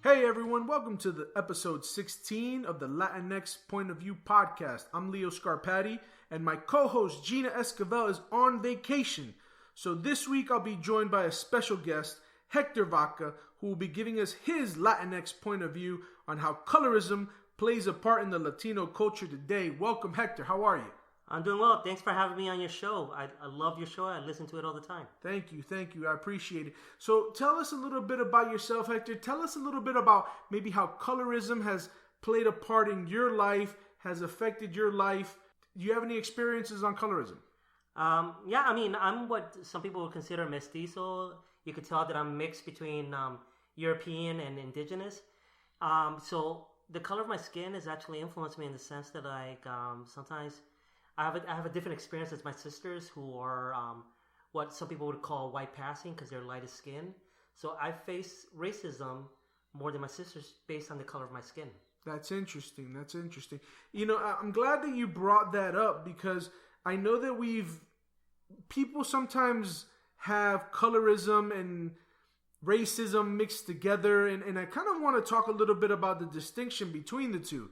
Hey everyone, welcome to the episode 16 of the LatinX Point of View podcast. I'm Leo Scarpati, and my co-host Gina Esquivel is on vacation. So this week I'll be joined by a special guest, Hector Vaca, who will be giving us his Latinx point of view on how colorism plays a part in the Latino culture today. Welcome, Hector. How are you? I'm doing well. Thanks for having me on your show. I love your show. I listen to it all the time. Thank you. I appreciate it. So tell us a little bit about yourself, Hector. Tell us a little bit about maybe how colorism has played a part in your life, has affected your life. Do you have any experiences on colorism? I'm what some people would consider mestizo. You could tell that I'm mixed between European and indigenous. So the color of my skin has actually influenced me in the sense that sometimes I have a different experience as my sisters, who are what some people would call white passing because they're lighter skin. So I face racism more than my sisters based on the color of my skin. That's interesting. You know, I'm glad that you brought that up because I know that people sometimes have colorism and racism mixed together, and I kind of want to talk a little bit about the distinction between the two.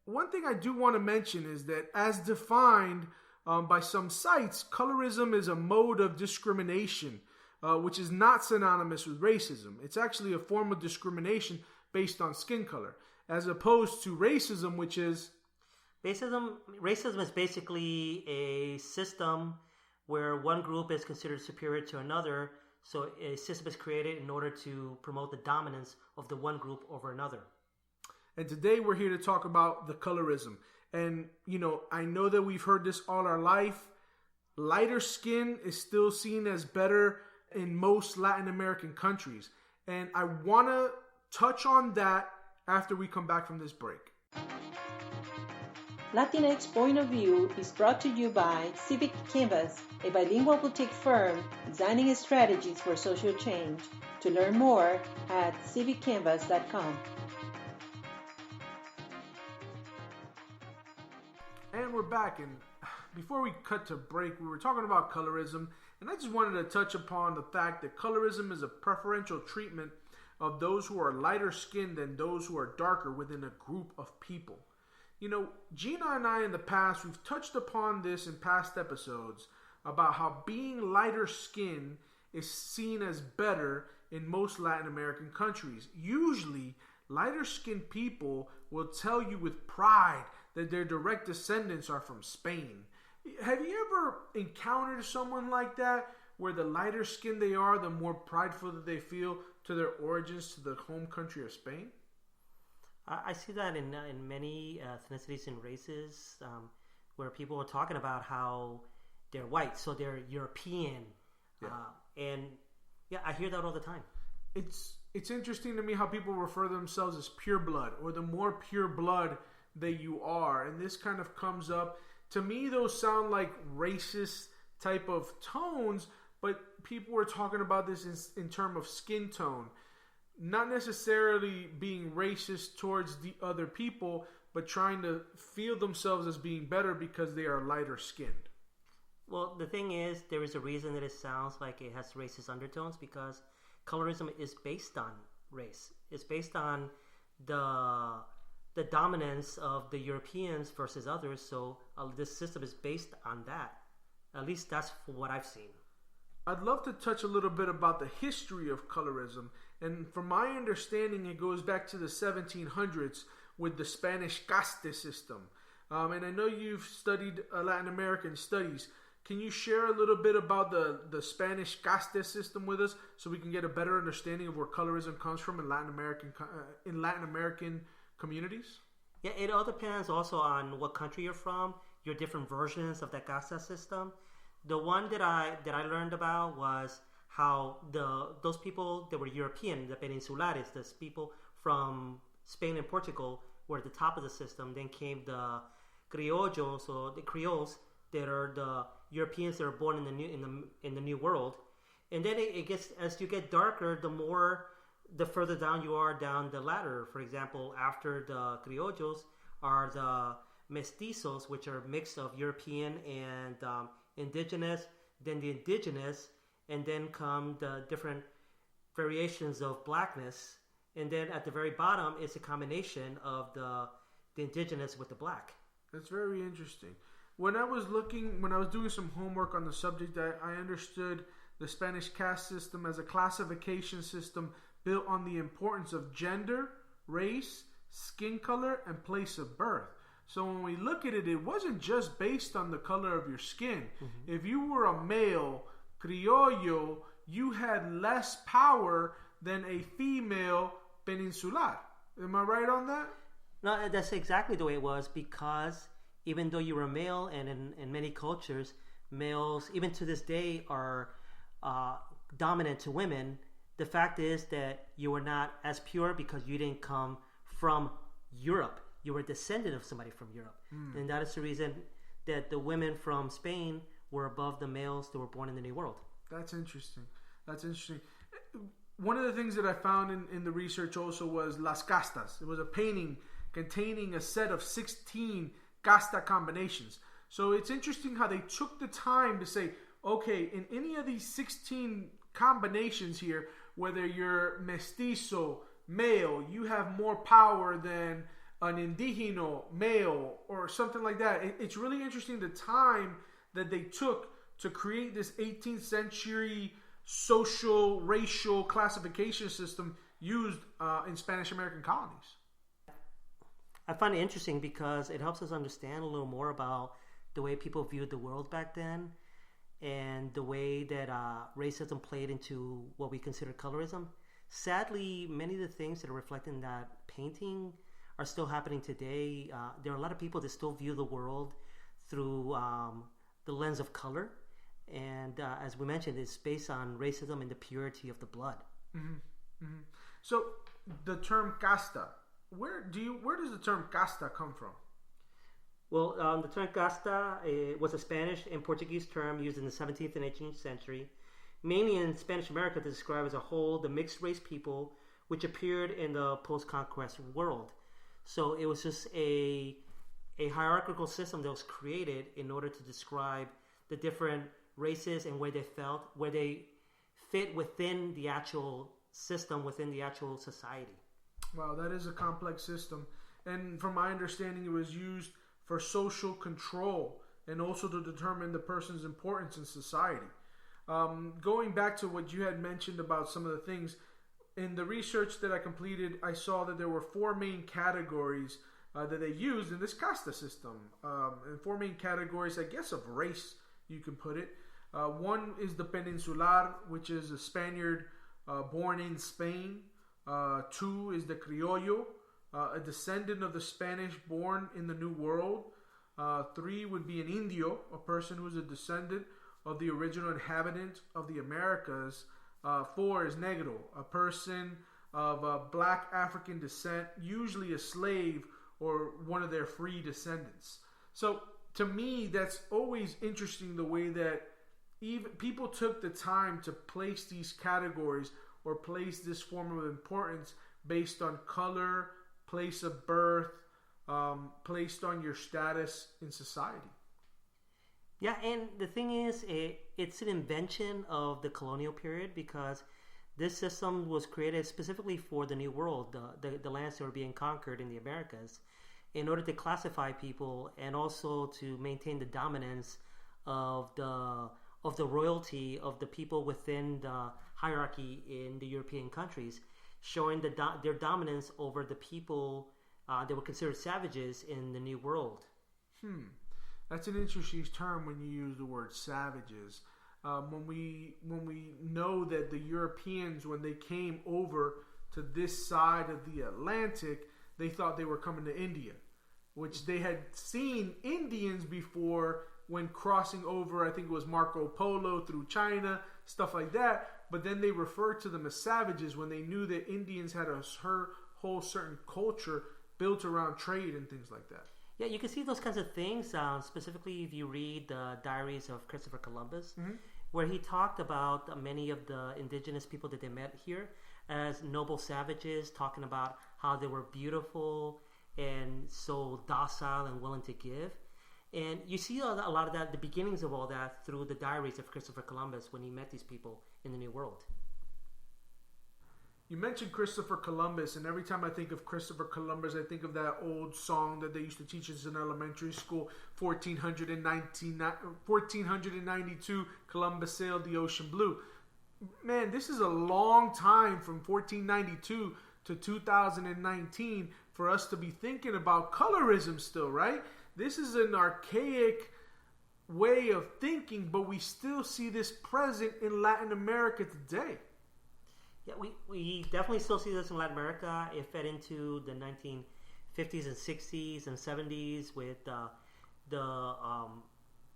One thing I do want to mention is that as defined by some sites, colorism is a mode of discrimination, which is not synonymous with racism. It's actually a form of discrimination based on skin color, as opposed to racism, which is... Racism is basically a system where one group is considered superior to another. So a system is created in order to promote the dominance of the one group over another. And today we're here to talk about the colorism. And, you know, I know that we've heard this all our life. Lighter skin is still seen as better in most Latin American countries. And I want to touch on that after we come back from this break. LatinX Point of View is brought to you by Civic Canvas, a bilingual boutique firm designing strategies for social change. To learn more at civiccanvas.com. And we're back, and before we cut to break, we were talking about colorism, and I just wanted to touch upon the fact that colorism is a preferential treatment of those who are lighter skinned than those who are darker within a group of people. You know, Gina and I in the past, we've touched upon this in past episodes about how being lighter skinned is seen as better in most Latin American countries. Usually, lighter skinned people will tell you with pride that their direct descendants are from Spain. Have you ever encountered someone like that, where the lighter skinned they are, the more prideful that they feel to their origins, to the home country of Spain? I see that in many ethnicities and races, where people are talking about how they're white, so they're European. Yeah. I hear that all the time. It's interesting to me how people refer themselves as pure blood, or the more pure blood that you are, and this kind of comes up. To me, those sound like racist type of tones, but people were talking about this in terms of skin tone, not necessarily being racist towards the other people, but trying to feel themselves as being better because they are lighter skinned. Well, the thing is, there is a reason that it sounds like it has racist undertones, because colorism is based on race. It's based on the dominance of the Europeans versus others, so this system is based on that. At least that's what I've seen. I'd love to touch a little bit about the history of colorism, and from my understanding, it goes back to the 1700s with the Spanish Caste System. And I know you've studied Latin American studies. Can you share a little bit about the Spanish Caste System with us, so we can get a better understanding of where colorism comes from in Latin American communities? Yeah, it all depends also on what country you're from, your different versions of that Caste system. The one that I learned about was how those people that were European, the peninsulares, those people from Spain and Portugal, were at the top of the system. Then came the criollos, or the Creoles, that are the Europeans that are born in the New World. And then it gets, as you get darker, the further down you are down the ladder. For example, after the criollos are the mestizos, which are a mix of European and indigenous, then the indigenous, and then come the different variations of blackness, And then at the very bottom is a combination of the indigenous with the black. That's very interesting. When I was doing some homework on the subject, I understood the Spanish caste system as a classification system built on the importance of gender, race, skin color, and place of birth. So when we look at it, it wasn't just based on the color of your skin. Mm-hmm. If you were a male criollo, you had less power than a female peninsular. Am I right on that? No, that's exactly the way it was, because even though you were a male, and in many cultures, males, even to this day, are dominant to women, the fact is that you were not as pure because you didn't come from Europe. You were a descendant of somebody from Europe. And that is the reason that the women from Spain were above the males that were born in the New World. That's interesting. One of the things that I found in the research also was Las Castas. It was a painting containing a set of 16 casta combinations. So it's interesting how they took the time to say, okay, in any of these 16 combinations here, whether you're mestizo, male, you have more power than an indigeno, male, or something like that. It's really interesting the time that they took to create this 18th century social, racial classification system used in Spanish American colonies. I find it interesting because it helps us understand a little more about the way people viewed the world back then, and the way that racism played into what we consider colorism. Sadly, many of the things that are reflected in that painting are still happening today. There are a lot of people that still view the world through the lens of color, and as we mentioned, it's based on racism and the purity of the blood. Mm-hmm. Mm-hmm. So the term casta, where does the term casta come from? Well, the term casta was a Spanish and Portuguese term used in the 17th and 18th century, mainly in Spanish America, to describe as a whole the mixed race people which appeared in the post-conquest world. So it was just a hierarchical system that was created in order to describe the different races and where they fit within the actual system, within the actual society. Wow, that is a complex system. And from my understanding, it was used for social control and also to determine the person's importance in society. Going back to what you had mentioned about some of the things, in the research that I completed, I saw that there were four main categories that they used in this casta system. And four main categories, I guess, of race, you can put it. One is the peninsular, which is a Spaniard born in Spain. Two is the criollo, a descendant of the Spanish born in the New World. Three would be an indio, a person who is a descendant of the original inhabitant of the Americas. Four is negro, a person of black African descent, usually a slave or one of their free descendants. So to me, that's always interesting, the way that even people took the time to place these categories or place this form of importance based on color, place of birth, placed on your status in society. Yeah, and the thing is, it's an invention of the colonial period, because this system was created specifically for the New World, the lands that were being conquered in the Americas, in order to classify people and also to maintain the dominance of the royalty of the people within the hierarchy in the European countries, showing their dominance over the people that were considered savages in the New World. That's an interesting term when you use the word savages. When we know that the Europeans, when they came over to this side of the Atlantic, they thought they were coming to India, which they had seen Indians before when crossing over. I think it was Marco Polo through China, stuff like that. But then they referred to them as savages when they knew that Indians had a whole certain culture built around trade and things like that. Yeah, you can see those kinds of things, specifically if you read the diaries of Christopher Columbus, where he talked about many of the indigenous people that they met here as noble savages, talking about how they were beautiful and so docile and willing to give. And you see a lot of that, the beginnings of all that, through the diaries of Christopher Columbus when he met these people in the New World. You mentioned Christopher Columbus, and every time I think of Christopher Columbus, I think of that old song that they used to teach us in elementary school, 1492, Columbus sailed the ocean blue. Man, this is a long time from 1492 to 2019 for us to be thinking about colorism still, right? This is an archaic way of thinking, but we still see this present in Latin America today. Yeah, we definitely still see this in Latin America. It fed into the 1950s and 60s and 70s with the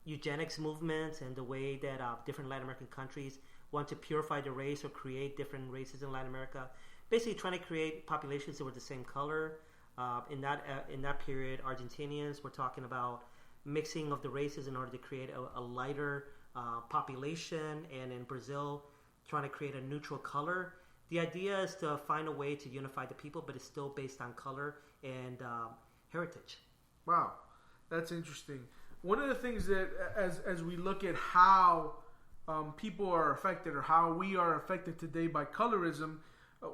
eugenics movements and the way that different Latin American countries want to purify the race or create different races in Latin America. Basically trying to create populations that were the same color. In that period, Argentinians were talking about mixing of the races in order to create a lighter population, and in Brazil, trying to create a neutral color. The idea is to find a way to unify the people, but it's still based on color and heritage. Wow, that's interesting. One of the things that, as we look at how people are affected or how we are affected today by colorism,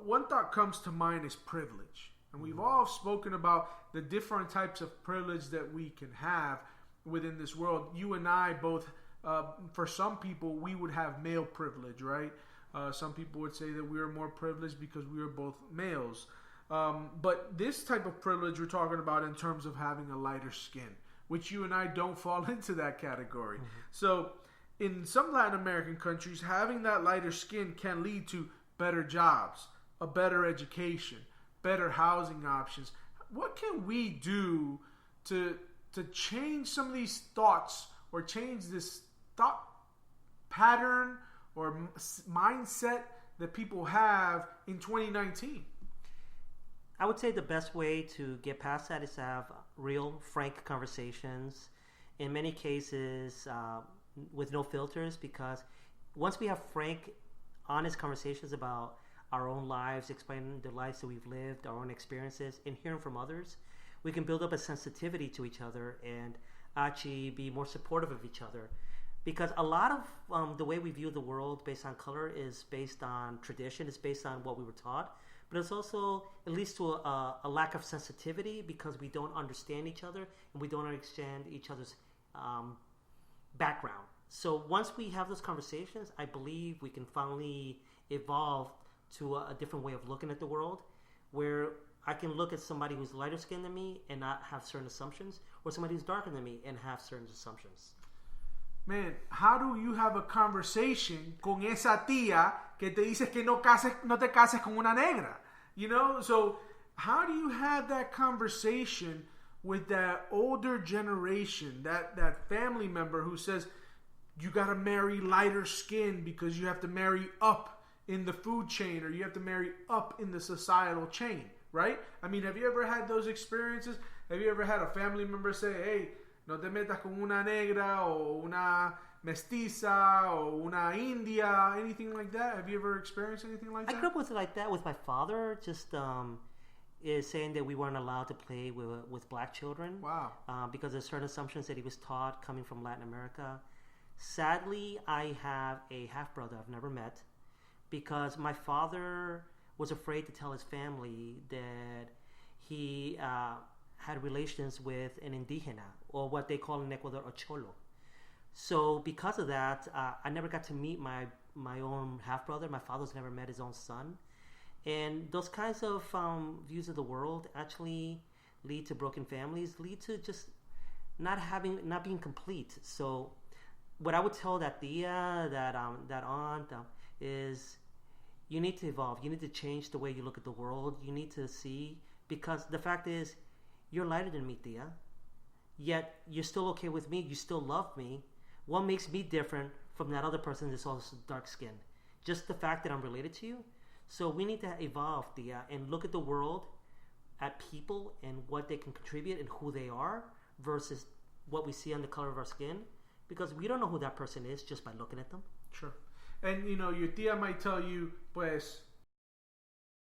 one thought comes to mind is privilege. And we've all spoken about the different types of privilege that we can have within this world. You and I both, for some people, we would have male privilege, right? Some people would say that we are more privileged because we are both males. But this type of privilege we're talking about in terms of having a lighter skin, which you and I don't fall into that category. Mm-hmm. So in some Latin American countries, having that lighter skin can lead to better jobs, a better education, better housing options. What can we do to change some of these thoughts or change this thought pattern or mindset that people have in 2019? I would say the best way to get past that is to have real, frank conversations. In many cases, with no filters, because once we have frank, honest conversations about our own lives, explaining the lives that we've lived, our own experiences, and hearing from others, we can build up a sensitivity to each other and actually be more supportive of each other. Because a lot of the way we view the world based on color is based on tradition, it's based on what we were taught, but it's also, it leads to a lack of sensitivity because we don't understand each other and we don't understand each other's background. So once we have those conversations, I believe we can finally evolve to a different way of looking at the world, where I can look at somebody who's lighter skinned than me and not have certain assumptions, or somebody who's darker than me and have certain assumptions. Man, how do you have a conversation con esa tía que te dice que no te cases con una negra? You know, so how do you have that conversation with that older generation, that family member who says you got to marry lighter skin because you have to marry up in the food chain, or you have to marry up in the societal chain, right? I mean, have you ever had those experiences? Have you ever had a family member say, hey, no te metas con una negra o una mestiza o una india, anything like that? Have you ever experienced anything like that? I grew up with it like that with my father, just is saying that we weren't allowed to play with black children. Wow. Because of certain assumptions that he was taught coming from Latin America. Sadly, I have a half-brother I've never met, because my father was afraid to tell his family that he had relations with an indígena, or what they call in Ecuador a cholo. So because of that, I never got to meet my own half-brother. My father's never met his own son. And those kinds of views of the world actually lead to broken families, lead to just not being complete. So what I would tell that tia, that aunt, is you need to evolve. You need to change the way you look at the world. You need to see, because the fact is, you're lighter than me, tia, yet you're still okay with me. You still love me. What makes me different from that other person that's also dark skinned? Just the fact that I'm related to you. So we need to evolve, tia, and look at the world, at people and what they can contribute and who they are versus what we see on the color of our skin, because we don't know who that person is just by looking at them. Sure. And, you know, your tia might tell you, pues,